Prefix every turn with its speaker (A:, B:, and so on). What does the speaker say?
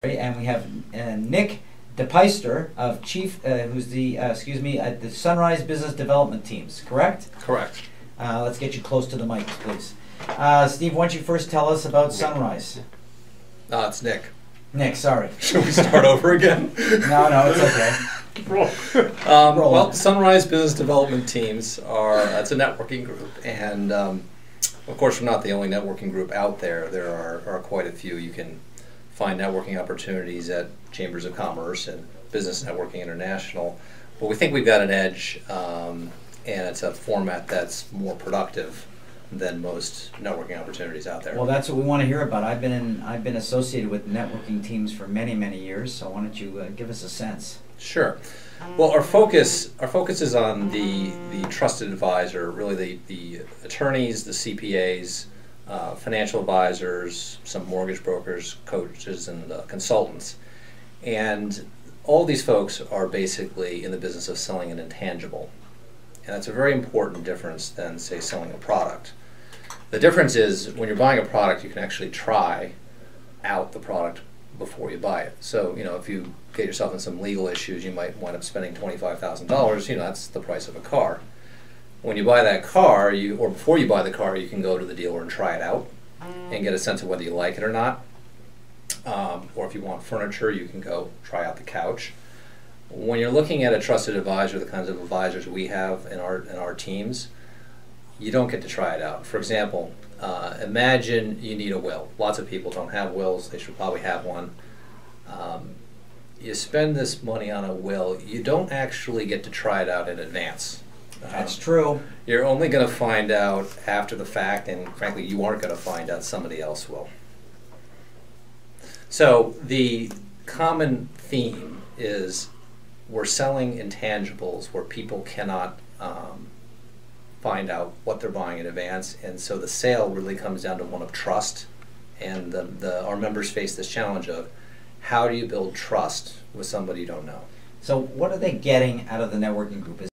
A: And we have Nick Peyster of who's the at the Sunrise Business Development Teams. Correct?
B: Correct.
A: Let's get you close to the mic, please. Steve, why don't you first tell us about Sunrise?
B: It's Nick.
A: Nick, sorry.
B: Should we start over again?
A: No, it's okay.
B: Well, Sunrise Business Development Teams it's a networking group, and of course we're not the only networking group out there. There are quite a few. You can find networking opportunities at Chambers of Commerce and Business Networking International, but we think we've got an edge, and it's a format that's more productive than most networking opportunities out there.
A: Well, that's what we want to hear about. I've been associated with networking teams for many years. So why don't you give us a sense?
B: Sure. Well, our focus is on the trusted advisor, really the attorneys, the CPAs, financial advisors, some mortgage brokers, coaches, and consultants. And all these folks are basically in the business of selling an intangible. And that's a very important difference than, say, selling a product. The difference is when you're buying a product, you can actually try out the product before you buy it. So, if you get yourself in some legal issues, you might wind up spending $25,000. That's the price of a car. When you buy that car, or before you buy the car, you can go to the dealer and try it out and get a sense of whether you like it or not. Or if you want furniture, you can go try out the couch. When you're looking at a trusted advisor, the kinds of advisors we have in our teams, you don't get to try it out. For example, imagine you need a will. Lots of people don't have wills. They should probably have one. You spend this money on a will. You don't actually get to try it out in advance.
A: That's true.
B: You're only going to find out after the fact, and frankly, you aren't going to find out. Somebody else will. So the common theme is we're selling intangibles where people cannot find out what they're buying in advance, and so the sale really comes down to one of trust, and our members face this challenge of how do you build trust with somebody you don't know.
A: So what are they getting out of the networking group?